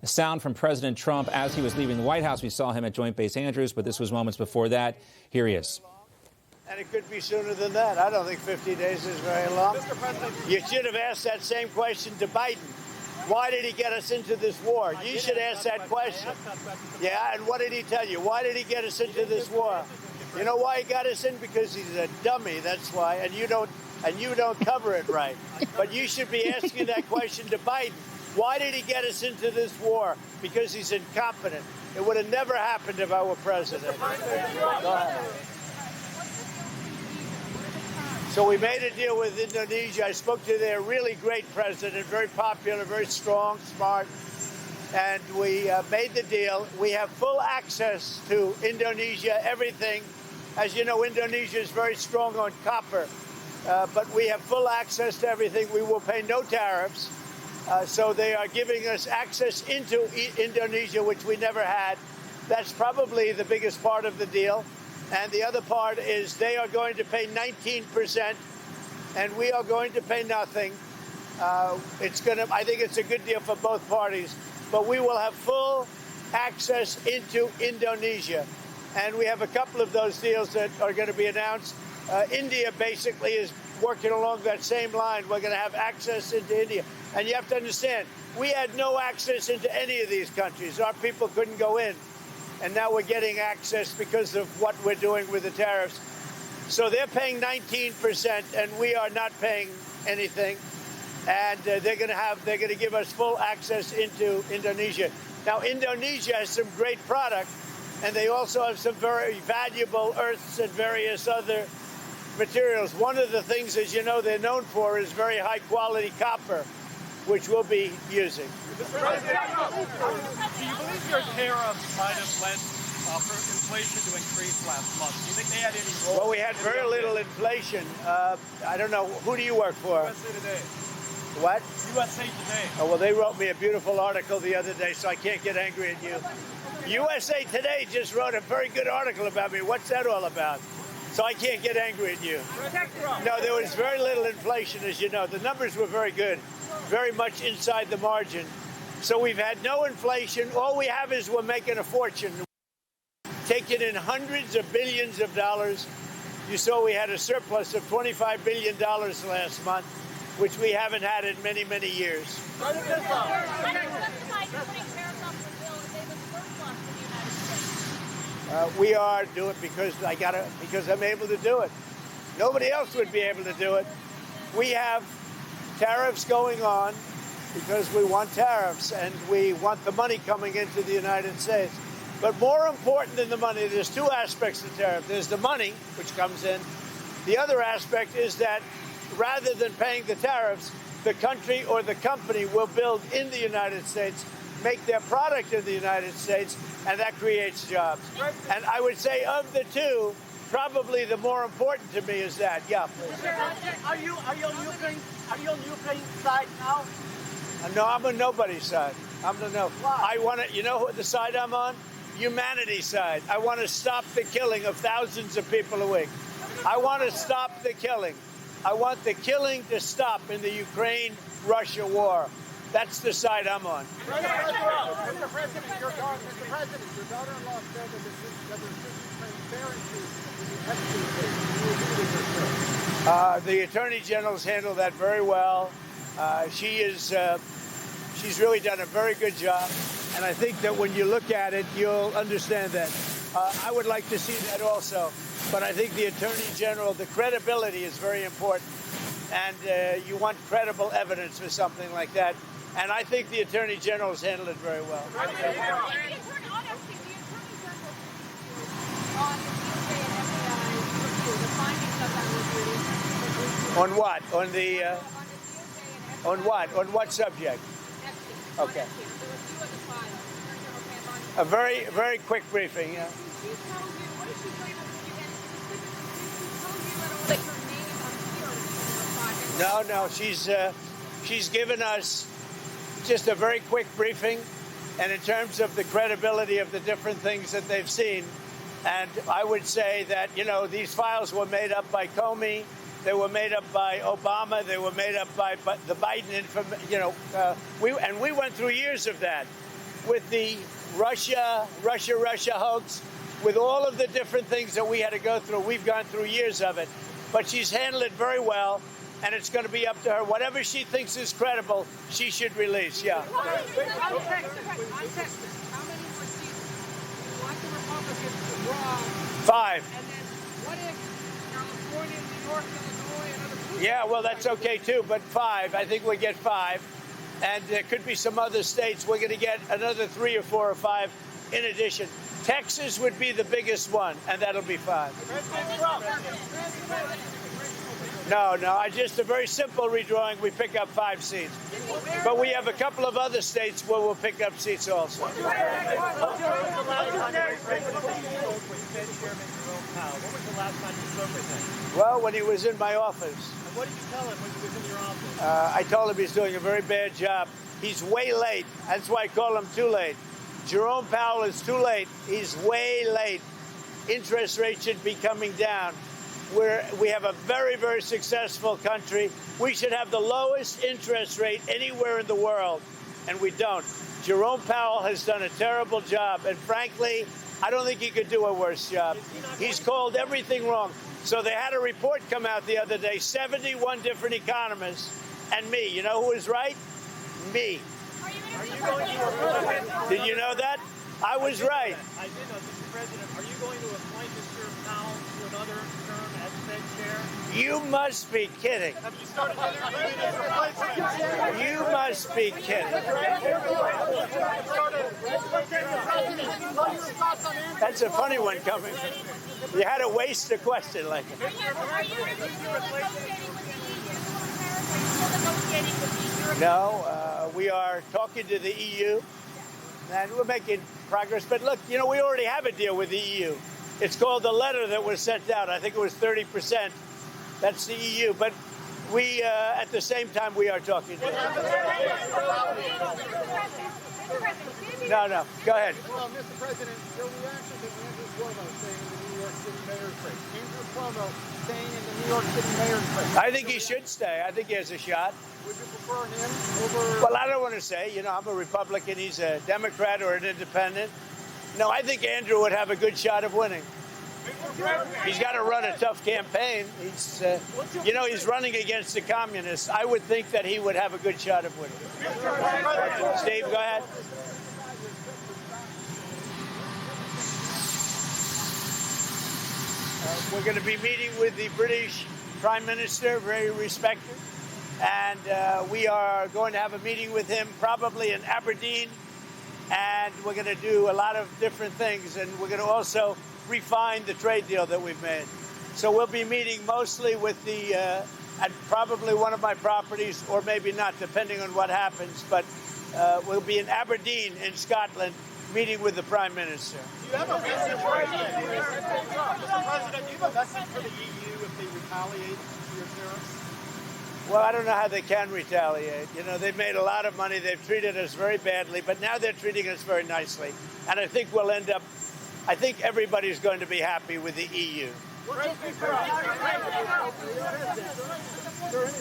A sound from President Trump as he was leaving the White House. We saw him at Joint Base Andrews, but this was moments before that. Here he is. And it could be sooner than that. I don't think 50 days is very long. Mr. President, you should have asked that same question to Biden. Why did he get us into this war? You should ask that question. Yeah, and what did he tell you? Why did he get us into this war? You know why he got us in? Because he's a dummy, that's why. And you don't cover it right. But you should be asking that question to Biden. Why did he get us into this war? Because he's incompetent. It would have never happened if I were president. Go ahead. So we made a deal with Indonesia. I spoke to their really great president, very popular, very strong, smart. And we made the deal. We have full access to Indonesia, everything. As you know, Indonesia is very strong on copper. But we have full access to everything. We will pay no tariffs. So they are giving us access into Indonesia, which we never had. That's probably the biggest part of the deal. And the other part is they are going to pay 19%, and we are going to pay nothing. I think it's a good deal for both parties. But we will have full access into Indonesia. And we have a couple of those deals that are going to be announced. India basically is working along that same line. We're going to have access into India. And you have to understand, we had no access into any of these countries. Our people couldn't go in. And now we're getting access because of what we're doing with the tariffs. So they're paying 19%, and we are not paying anything. And they're going to give us full access into Indonesia. Now, Indonesia has some great product, and they also have some very valuable earths and various other materials. One of the things, as you know, they're known for is very high-quality copper, which we'll be using. Mr. President, do you believe your tariffs might have led for inflation to increase last month? Do you think they had any role? Well, we had very little inflation. I don't know. Who do you work for? USA Today. What? USA Today. Oh, well, they wrote me a beautiful article the other day, so I can't get angry at you. USA Today just wrote a very good article about me. What's that all about? So I can't get angry at you. No, there was very little inflation, as you know. The numbers were very good, very much inside the margin. So we've had no inflation. All we have is we're making a fortune, taking in hundreds of billions of dollars. You saw we had a surplus of $25 billion last month, which we haven't had in many, many years. We are doing it because I'm able to do it. Nobody else would be able to do it. We have tariffs going on because we want tariffs and we want the money coming into the United States. But more important than the money, there's two aspects to tariff. There's the money, which comes in. The other aspect is that rather than paying the tariffs, the country or the company will build in the United States, make their product in the United States, and that creates jobs. And I would say of the two, probably the more important to me is that. Yeah, please. Are you on Ukraine's side now? No, I'm on nobody's side. I'm on no. I want to. You know what the side I'm on? Humanity's side. I want to stop the killing of thousands of people a week. I want to stop the killing. I want the killing to stop in the Ukraine-Russia war. That's the side I'm on. Mr. President, your daughter-in-law said that there should be transparency in the investigation. The Attorney General's handled that very well. She's really done a very good job. And I think that when you look at it, you'll understand that. I would like to see that also. But I think the Attorney General, the credibility is very important. And you want credible evidence for something like that. And I think the Attorney General has handled it very well. On what? On what? On what subject? Okay. A very, very quick briefing. Yeah. No. She's given us just a very quick briefing, and in terms of the credibility of the different things that they've seen. And I would say that, these files were made up by Comey. They were made up by Obama. They were made up by the Biden, we went through years of that. with the Russia hoax, with all of the different things that we had to go through. We've gone through years of it. But she's handled it very well, and it's going to be up to her. Whatever she thinks is credible, she should release, yeah. On Texas, how many more seats do you want the Republicans to draw? 5. And then what if California, New York, Illinois, and other places? Yeah, well, that's okay, too, but 5. I think we get 5. And there could be some other states. We're going to get another 3 or 4 or 5 in addition. Texas would be the biggest one, and that'll be 5. No, just a very simple redrawing. We pick up 5 seats. But we have a couple of other states where we'll pick up seats also. What was the last time you spoke with him? Well, when he was in my office. And what did you tell him when he was in your office? I told him he's doing a very bad job. He's way late. That's why I call him too late. Jerome Powell is too late. He's way late. Interest rates should be coming down. We have a very, very successful country. We should have the lowest interest rate anywhere in the world, and we don't. Jerome Powell has done a terrible job, and frankly, I don't think he could do a worse job. He's called everything wrong. So they had a report come out the other day, 71 different economists, and me. You know who was right? Me. Did you know that? I was right. I did know, Mr. President. Are you going to appoint Mr. Powell to another term as Fed chair? You must be kidding. Have you started interviewing his replacement? You must be kidding. That's a funny one coming. You had to waste a question like that. Are you negotiating with the EU? No, we are talking to the EU, and we're making progress. But look, we already have a deal with the EU. It's called the letter that was sent out. I think it was 30%. That's the EU. But we, at the same time, we are talking to them. No, go ahead. Well, Mr. President, your reaction to Andrew Cuomo staying in the New York City mayor's race. Andrew Cuomo staying in the New York City mayor's race. I think he should stay. I think he has a shot. Would you prefer him over... Well, I don't want to say. I'm a Republican. He's a Democrat or an independent. No, I think Andrew would have a good shot of winning. He's got to run a tough campaign. He's running against the communists. I would think that he would have a good shot of winning. Steve, go ahead. We're going to be meeting with the British Prime Minister, very respected, and we are going to have a meeting with him probably in Aberdeen, and we're going to do a lot of different things, and we're going to also refine the trade deal that we've made. So we'll be meeting mostly with at probably one of my properties, or maybe not, depending on what happens, but we'll be in Aberdeen in Scotland meeting with the Prime Minister. Do you have a message for the EU? Mr. President, do you have a message for the EU if they retaliate to your tariffs? Well, I don't know how they can retaliate. They've made a lot of money. They've treated us very badly, but now they're treating us very nicely. And I think I think everybody's going to be happy with the EU. Is there any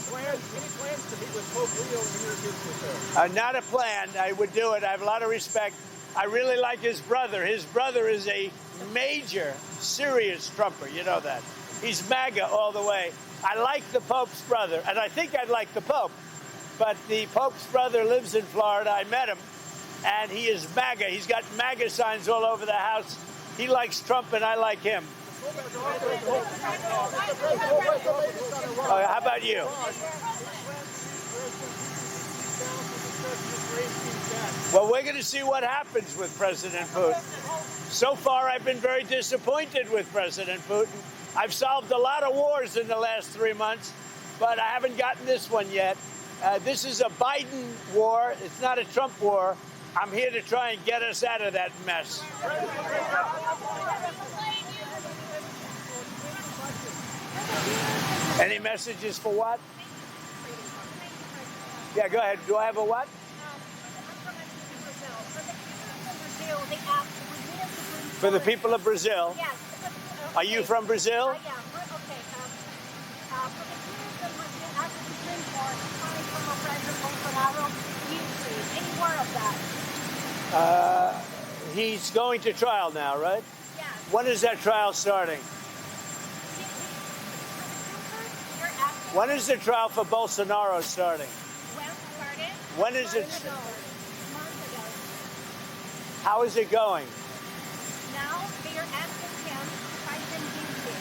plans to meet with Pope Leo and introduce yourself? Not a plan. I would do it. I have a lot of respect. I really like his brother. His brother is a major, serious Trumper. You know that. He's MAGA all the way. I like the Pope's brother, and I think I'd like the Pope. But the Pope's brother lives in Florida. I met him, and he is MAGA. He's got MAGA signs all over the house. He likes Trump, and I like him. How about you? Well, we're going to see what happens with President Putin. So far, I've been very disappointed with President Putin. I've solved a lot of wars in the last 3 months, but I haven't gotten this one yet. This is a Biden war. It's not a Trump war. I'm here to try and get us out of that mess. Any messages for what? Yeah, go ahead. Do I have a what? For the people of Brazil? Yes. Are you from Brazil? I am. Okay. For the Brazil, as the Supreme Court, coming from President Bolsonaro, any word of that? He's going to trial now, right? Yes. When is that trial starting? When is the trial for Bolsonaro starting? When started? When is it? Months ago. How is it going? Now they are asking him to find him guilty.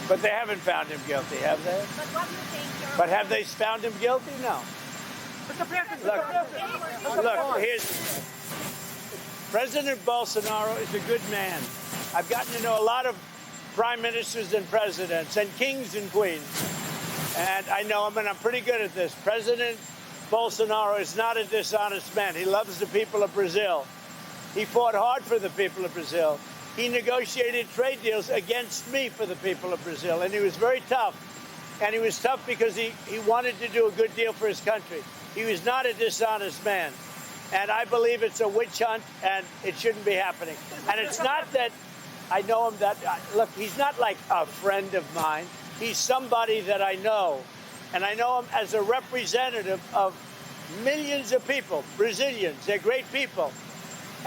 But they haven't found him guilty, have they? But what do you think? But have they found him guilty? No. Look, here's President Bolsonaro is a good man. I've gotten to know a lot of prime ministers and presidents and kings and queens. And I know him, and I'm pretty good at this. President Bolsonaro is not a dishonest man. He loves the people of Brazil. He fought hard for the people of Brazil. He negotiated trade deals against me for the people of Brazil, and he was very tough. And he was tough because he wanted to do a good deal for his country. He was not a dishonest man. And I believe it's a witch hunt, and it shouldn't be happening. And it's not that I know him look, he's not like a friend of mine. He's somebody that I know. And I know him as a representative of millions of people, Brazilians. They're great people.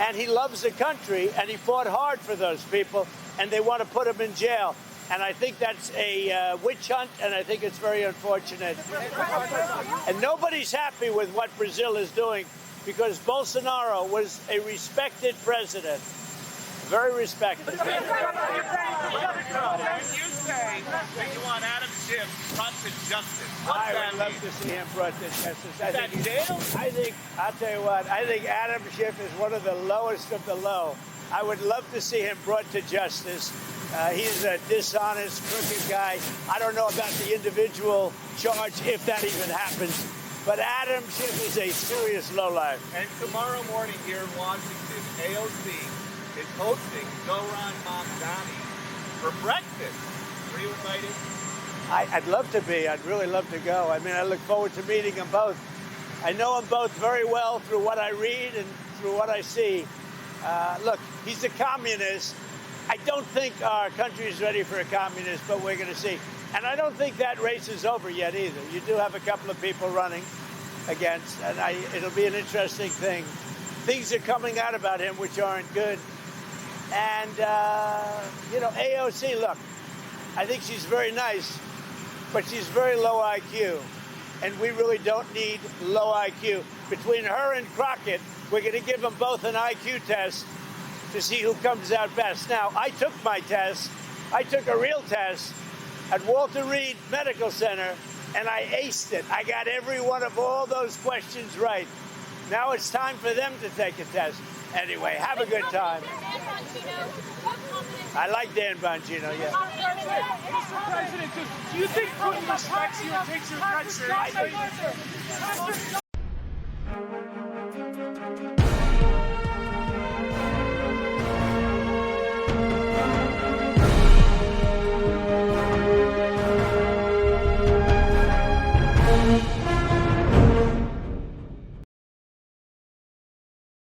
And he loves the country, and he fought hard for those people, and they want to put him in jail. And I think that's a witch hunt, and I think it's very unfortunate. And nobody's happy with what Brazil is doing, because Bolsonaro was a respected president. Very respected. You say that you want Adam Schiff brought to justice. I would love to see him brought to justice. I'll tell you what, I think Adam Schiff is one of the lowest of the low. I would love to see him brought to justice. He's a dishonest, crooked guy. I don't know about the individual charge, if that even happens. But Adam Schiff is a serious lowlife. And tomorrow morning here in Washington, AOC is hosting Zoran Mamdani for breakfast. Were you invited? I'd love to be. I'd really love to go. I mean, I look forward to meeting them both. I know them both very well through what I read and through what I see. Look, he's a communist. I don't think our country is ready for a communist, but we're going to see. And I don't think that race is over yet either. You do have a couple of people running against, and it'll be an interesting thing. Things are coming out about him which aren't good. And, AOC, look, I think she's very nice, but she's very low IQ. And we really don't need low IQ. Between her and Crockett, we're going to give them both an IQ test to see who comes out best. Now, I took my test. I took a real test at Walter Reed Medical Center, and I aced it. I got every one of all those questions right. Now it's time for them to take a test. Anyway, have a good time. I like Dan Bongino, yeah. Mr. President, do you think Putin respects you and takes your threats seriously?